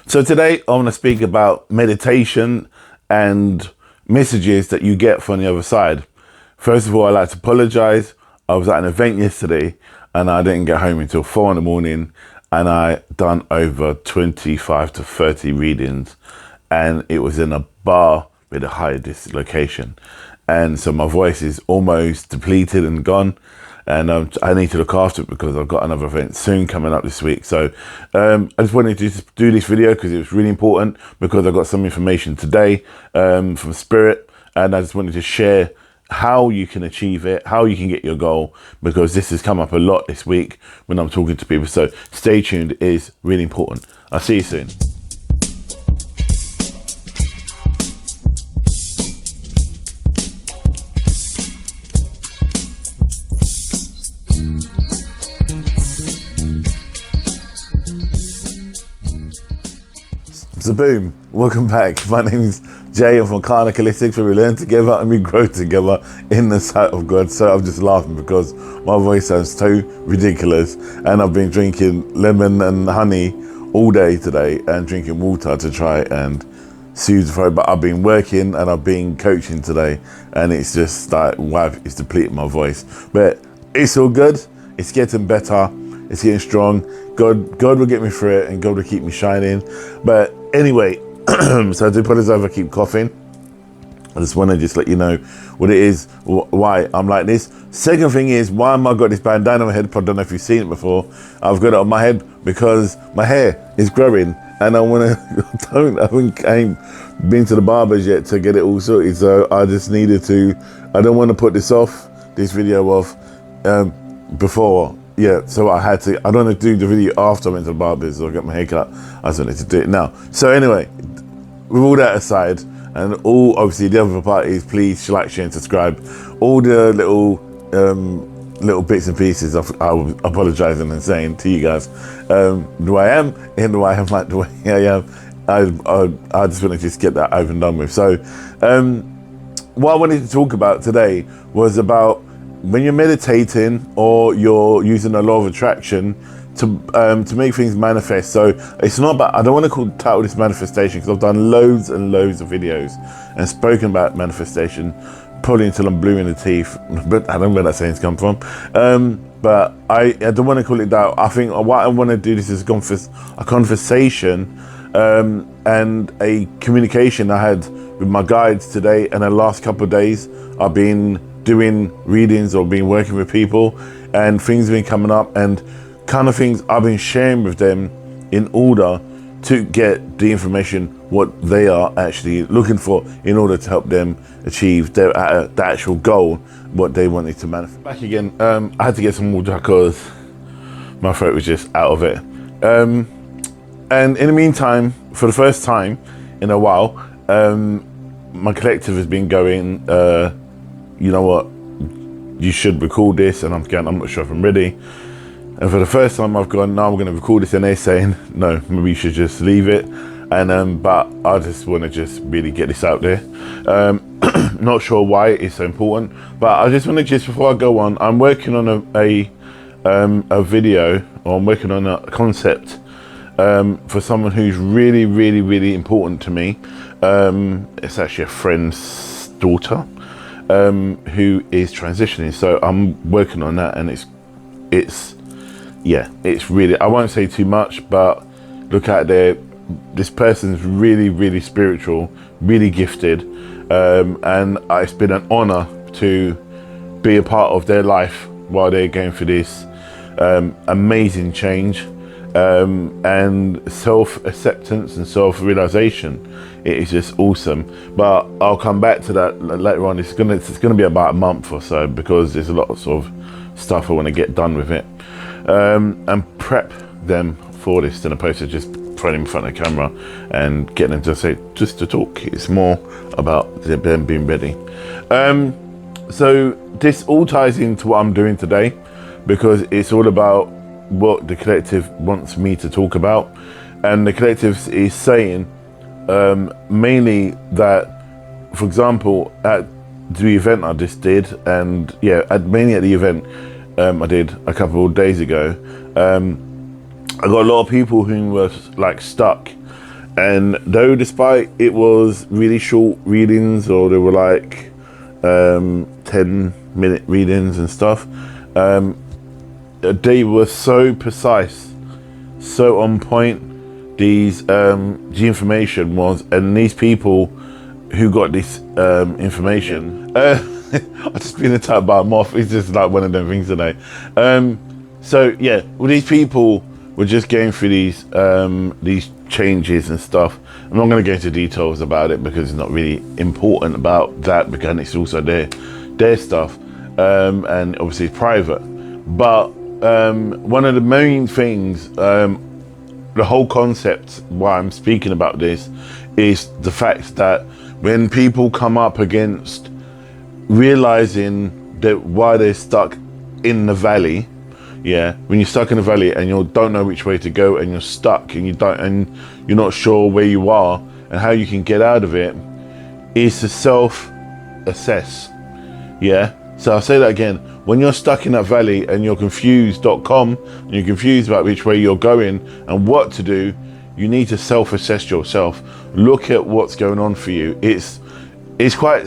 So today I want to speak about meditation and messages that you get from the other side. First of all, I'd like to apologize. I was at an event yesterday and I didn't get home until 4 in the morning, and I done over 25 to 30 readings, and it was in a bar with a high dislocation. And so my voice is almost depleted and gone. And I need to look after it because I've got another event soon coming up this week. So I just wanted to do this video because it was really important, because I got some information today from Spirit, and I just wanted to share how you can achieve it, how you can get your goal, because this has come up a lot this week when I'm talking to people. So stay tuned, it is really important. I'll see you soon. So boom, welcome back. My name is Jay. I'm from Karnak Holistics, where we learn together and we grow together in the sight of God. So I'm just laughing because my voice sounds so ridiculous, and I've been drinking lemon and honey all day today and drinking water to try and soothe the throat. But I've been working and I've been coaching today, and it's just like, wow, it's depleting my voice. But it's all good. It's getting better. It's getting strong. God will get me through it, and God will keep me shining. But anyway, so I do apologize if I keep coughing. I just want to just let you know what it is, why I'm like this. Second thing is, why am I got this bandana on my head? I don't know if you've seen it before. I've got it on my head because my hair is growing, and I want to. I ain't been to the barbers yet to get it all sorted. So I just needed to. I don't want to put this video off before. Yeah, so I had to. I don't want to do the video after I went to the barbers or got my hair cut. I just wanted to do it now. So anyway, with all that aside, and all obviously the other part is, please like, share, and subscribe. All the little bits and pieces I was apologizing and saying to you guys, who I am and who I am, like the way I am. I just want to just get that over and done with. So what I wanted to talk about today was about when you're meditating or you're using the law of attraction to make things manifest. So it's not about, I don't want to title this manifestation, because I've done loads and loads of videos and spoken about manifestation probably until I'm blue in the teeth, but I don't know where that saying's come from. But I don't want to call it that. I think what I want to do, this is a conversation and a communication I had with my guides today, and the last couple of days I've been doing readings or been working with people, and things have been coming up, and kind of things I've been sharing with them in order to get the information what they are actually looking for in order to help them achieve the actual goal, what they wanted to manifest. Back again, I had to get some water because my throat was just out of it. And in the meantime, for the first time in a while, my collective has been going, you know what, you should record this, and I'm not sure if I'm ready. And for the first time I've gone, no, I'm going to record this, and they're saying, no, maybe you should just leave it. And but I just want to just really get this out there. Not sure why it's so important, but I just want to before I go on, I'm working on a video, or I'm working on a concept for someone who's really, really, really important to me. It's actually a friend's daughter who is transitioning, so I'm working on that, and it's really, I won't say too much, but look out there, this person's really, really spiritual, really gifted, and it's been an honor to be a part of their life while they're going through this amazing change, and self-acceptance and self-realization. It is just awesome. But I'll come back to that later on. It's gonna be about a month or so, because there's a lot of stuff I want to get done with it, and prep them for this, as opposed to just throwing them in front of the camera and getting them to talk. It's more about them being ready. So this all ties into what I'm doing today, because it's all about what the collective wants me to talk about. And the collective is saying mainly that, for example, at the event I just did, and mainly at the event I did a couple of days ago, I got a lot of people who were like stuck And though despite it was really short readings, or they were like 10-minute readings and stuff, they were so precise, so on point. The information was, and these people who got this information, I've just been attacked by a moth. It's just like one of them things today. So yeah, well, these people were just going through these changes and stuff. I'm not going to go into details about it because it's not really important about that, because it's also their stuff, and obviously it's private. But one of the main things, the whole concept why I'm speaking about this, is the fact that when people come up against realizing that why they're stuck in the valley, when you're stuck in the valley and you don't know which way to go, and you're stuck and you're not sure where you are and how you can get out of it, is to self-assess. So I'll say that again. When you're stuck in that valley and you're confused.com, and you're confused about which way you're going and what to do, you need to self-assess yourself. Look at what's going on for you. It's quite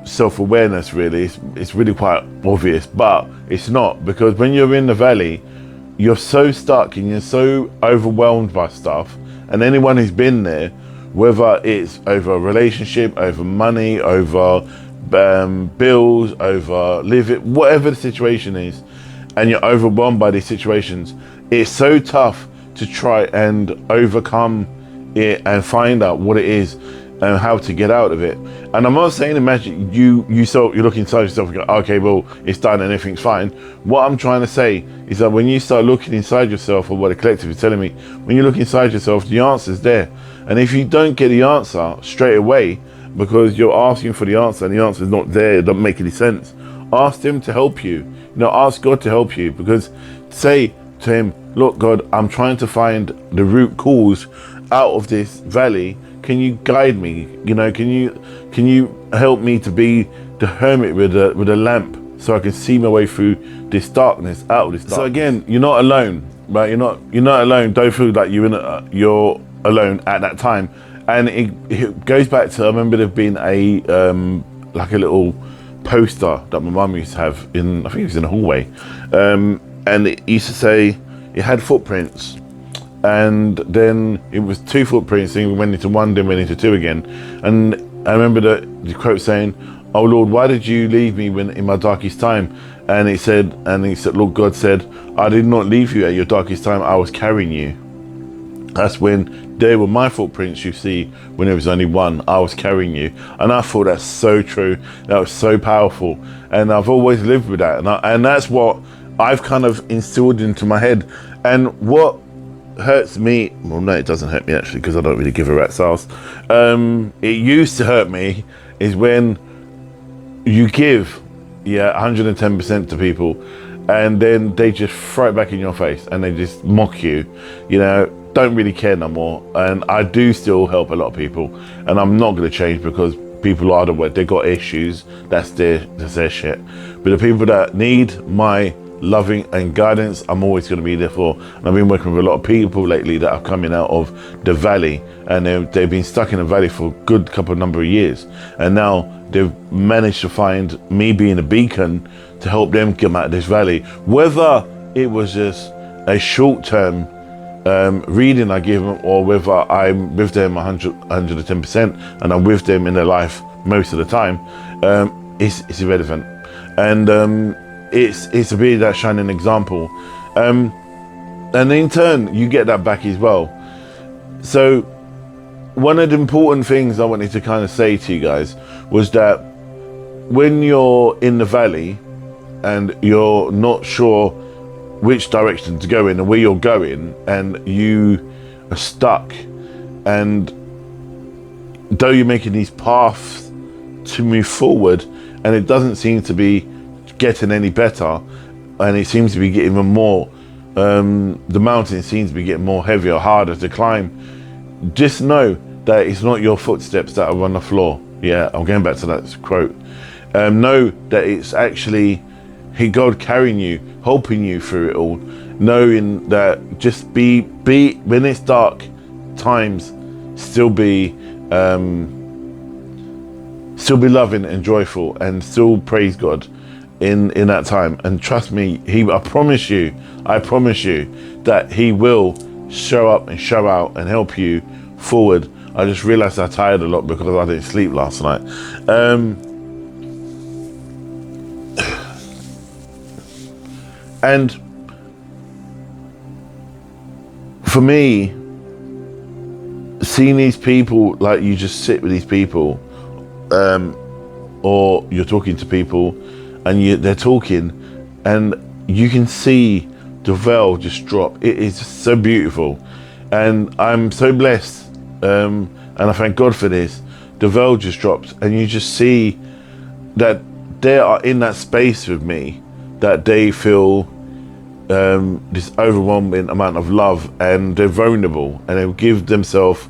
self-awareness, really. It's really quite obvious, but it's not, because when you're in the valley, you're so stuck and you're so overwhelmed by stuff. And anyone who's been there, whether it's over a relationship, over money, over bills, over living, whatever the situation is, and you're overwhelmed by these situations, it's so tough to try and overcome it and find out what it is and how to get out of it. And I'm not saying, imagine you look inside yourself and go, okay, well, it's done and everything's fine. What I'm trying to say is that when you start looking inside yourself, or what the collective is telling me, when you look inside yourself, the answer's there. And if you don't get the answer straight away, because you're asking for the answer and the answer is not there, it doesn't make any sense, ask him to help you. Ask God to help you, because say to him, look, God, I'm trying to find the root cause out of this valley. Can you guide me? Can you help me to be the hermit with a lamp, so I can see my way through this darkness, out of this darkness. So again, you're not alone, right? You're not alone. Don't feel like you're alone at that time. And it goes back to, I remember there being a like a little poster that my mum used to have in, I think it was in the hallway, and it used to say, it had footprints, and then it was 2 footprints, then we went into 1, then went into 2 again. And I remember the quote saying, oh Lord, why did you leave me when in my darkest time? And he said, Lord God said, I did not leave you at your darkest time, I was carrying you. That's when there were my footprints, you see, when there was only 1, I was carrying you. And I thought that's so true, that was so powerful. And I've always lived with that, and that's what I've kind of instilled into my head. And what hurts me, well, no, it doesn't hurt me actually, because I don't really give a rat's ass. It used to hurt me is when you give 110% to people, and then they just throw it back in your face and they just mock you, don't really care no more. And I do still help a lot of people, and I'm not going to change, because people are the way, they got issues, that's their shit. But the people that need my loving and guidance, I'm always going to be there for. And I've been working with a lot of people lately that are coming out of the valley, and they've been stuck in the valley for a good number of years, and now they've managed to find me being a beacon to help them get out of this valley. Whether it was just a short-term reading I give them, or whether I'm with them 110% and I'm with them in their life most of the time, it's irrelevant. And it's to be that shining example, and in turn you get that back as well. So one of the important things I wanted to kind of say to you guys was that when you're in the valley and you're not sure which direction to go in and where you're going, and you are stuck, and though you're making these paths to move forward and it doesn't seem to be getting any better, and it seems to be getting even more, the mountain seems to be getting more heavier, harder to climb, just know that it's not your footsteps that are on the floor. I'm going back to that quote. Know that it's actually God carrying you, helping you through it all, knowing that just be when it's dark times, still be loving and joyful, and still praise God in that time. And trust me, I promise you that he will show up and show out and help you forward. I just realized I tired a lot because I didn't sleep last night. And for me, seeing these people, like, you just sit with these people, or you're talking to people and they're talking, and you can see the veil just drop. It is just so beautiful, and I'm so blessed, and I thank God for this. The veil just drops, and you just see that they are in that space with me, that they feel this overwhelming amount of love, and they're vulnerable, and they give themselves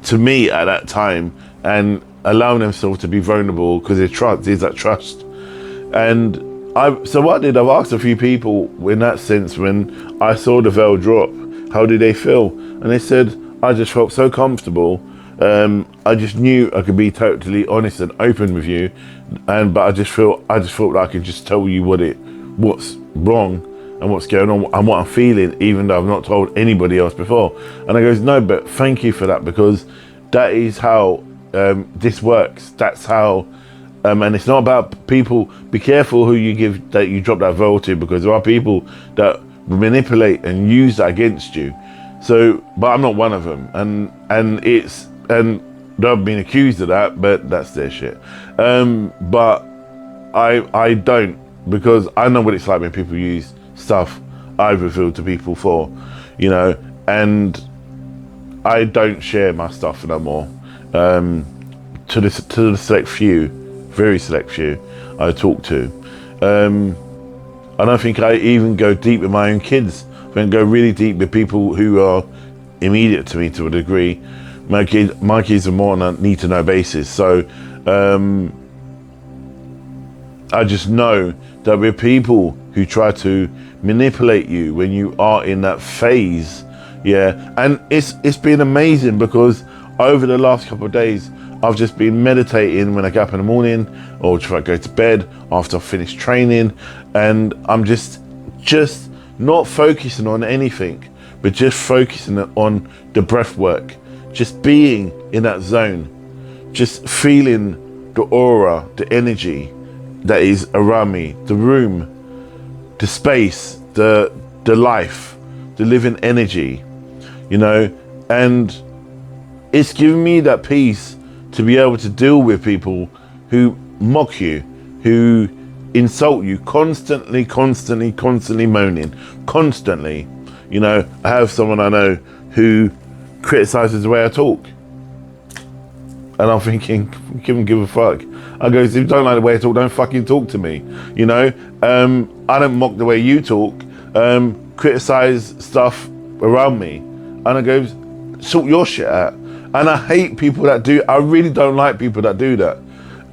to me at that time, and allowing themselves to be vulnerable because there's that trust. And so what I did, I've asked a few people in that sense, when I saw the veil drop, how did they feel? And they said, I just felt so comfortable. I just knew I could be totally honest and open with you, but I just felt like I could just tell you what's wrong and what's going on and what I'm feeling, even though I've not told anybody else before. And I goes, no, but thank you for that, because that is how this works. That's how, and it's not about people. Be careful who you drop that veil to, because there are people that manipulate and use that against you. So, but I'm not one of them, and they've been accused of that, but that's their shit. But I don't, because I know what it's like when people use stuff I've revealed to people for, and I don't share my stuff no more. To the select few, very select few I talk to. I don't think I even go deep with my own kids. I don't go really deep with people who are immediate to me to a degree. My kids are more on a need to know basis. So I just know that with people who try to manipulate you when you are in that phase, and it's been amazing, because over the last couple of days I've just been meditating when I get up in the morning, or try to go to bed after I've finished training, and I'm just not focusing on anything, but just focusing on the breath work, just being in that zone, just feeling the aura, the energy that is around me, the room, the space, the life, the living energy, and it's given me that peace to be able to deal with people who mock you, who insult you, constantly moaning, constantly. I have someone I know who criticizes the way I talk, and I'm thinking, give a fuck. I go, if you don't like the way I talk, don't fucking talk to me. I don't mock the way you talk. Criticize stuff around me, and I go, sort your shit out. And I hate people that do. I really don't like people that do that.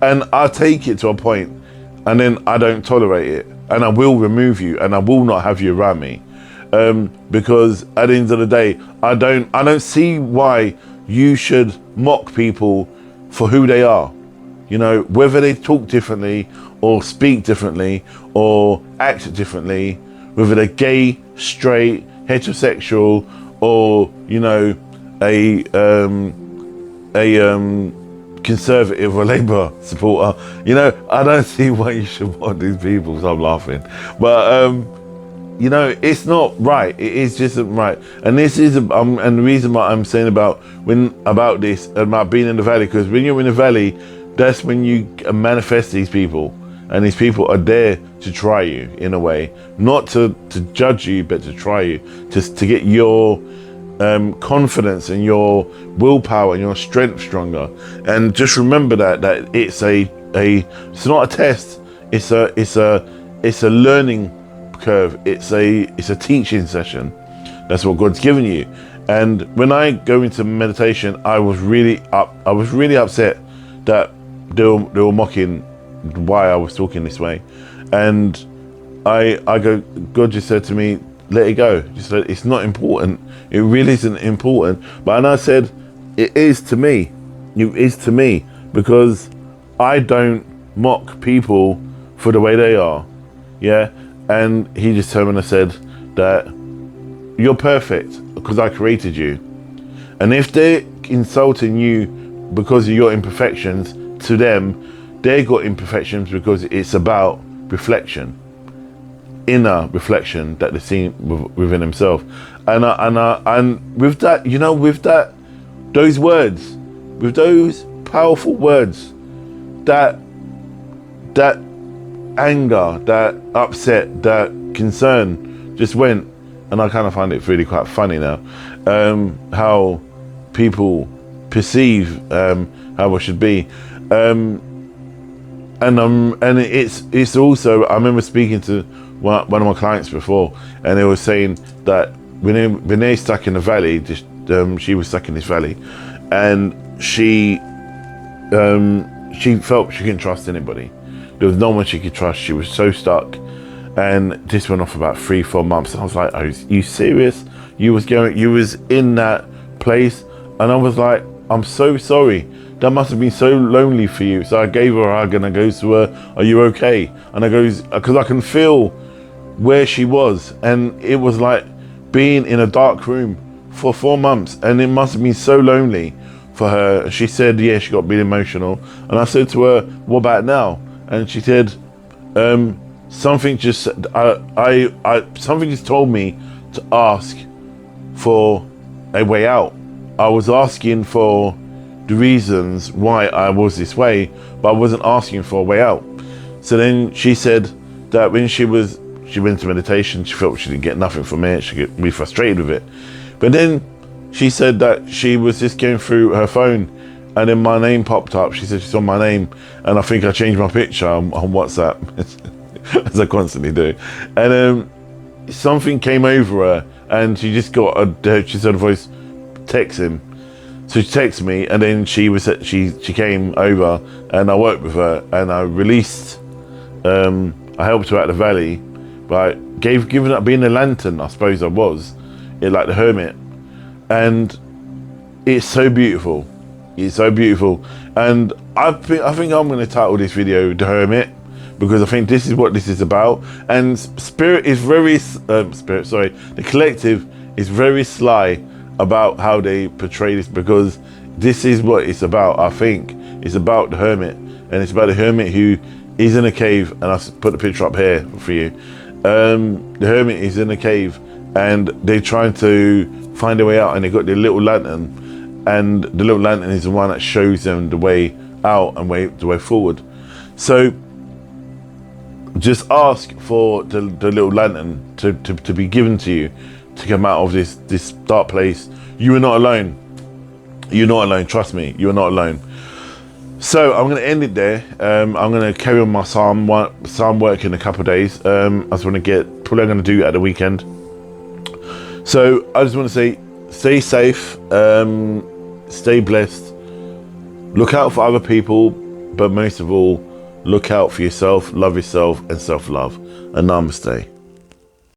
And I take it to a point, and then I don't tolerate it, and I will remove you, and I will not have you around me, because at the end of the day, I don't see why you should mock people for who they are. Whether they talk differently or speak differently or act differently, whether they're gay, straight, heterosexual, or a conservative or Labour supporter. I don't see why you should want these people, so I'm laughing. But it's not right. It just isn't right. And this is and the reason why I'm saying about this, about being in the valley, because when you're in the valley, that's when you manifest these people, and these people are there to try you, in a way, not to judge you, but to try you, just to get your confidence and your willpower and your strength stronger. And just remember that it's it's not a test. It's a learning curve. It's a teaching session. That's what God's given you. And when I go into meditation, I was really upset that they were mocking why I was talking this way. And I go, God just said to me, let it go. Just let, it's not important. It really isn't important. But and I said, it is to me. It is to me, because I don't mock people for the way they are. Yeah. And he just turned and said that you're perfect because I created you. And if they're insulting you because of your imperfections, to them, they got imperfections because it's about reflection, inner reflection that they're seeing within themselves. And with that, you know, with that, those words, with those powerful words, that anger, that upset, that concern just went. And I kind of find it really quite funny now, how people perceive how I should be, and it's also, I remember speaking to one of my clients before, and they were saying that when they're stuck in the valley, just she was stuck in this valley, and she felt she couldn't trust anybody. There was no one she could trust. She was so stuck. And this went on for about 3-4 months. I was like, "Are you serious? You was in that place?" And I was like, "I'm so sorry. That must have been so lonely for you." So I gave her a hug and I goes to her, "Are you okay?" And I goes, because I can feel where she was, and it was like being in a dark room for 4 months, and it must have been so lonely for her. She said, yeah, she got really emotional. And I said to her, "What about now?" And she said, something just something just told me to ask for a way out. I was asking for the reasons why I was this way, but I wasn't asking for a way out. So then she said that when she went to meditation, she felt she didn't get nothing from it. She got really frustrated with it. But then she said that she was just going through her phone, and then my name popped up. She said she saw my name, and I think I changed my picture on WhatsApp. As I constantly do, and something came over her, and she just got she said a voice, "Text him." So she texted me, and then she came over, and I worked with her, and I released. I helped her out of the valley, by giving up being a lantern. I suppose I was, like the hermit, and it's so beautiful. It's so beautiful, and I think I'm going to title this video "The Hermit," because I think this is what this is about. And Spirit is very the collective is very sly about how they portray this, because this is what it's about. I think it's about the hermit, and it's about the hermit who is in a cave, and I'll put the picture up here for you. The hermit is in a cave, and they're trying to find a way out, and they got the little lantern, and the little lantern is the one that shows them the way out and the way forward. So just ask for the little lantern to be given to you, to come out of this dark place. You are not alone. You're not alone. Trust me, you are not alone. So I'm going to end it there. I'm going to carry on my psalm work in a couple of days. I just want to probably I'm going to do it at the weekend. So I just want to say, stay safe, stay blessed, look out for other people, but most of all, look out for yourself, love yourself, and self-love. And namaste.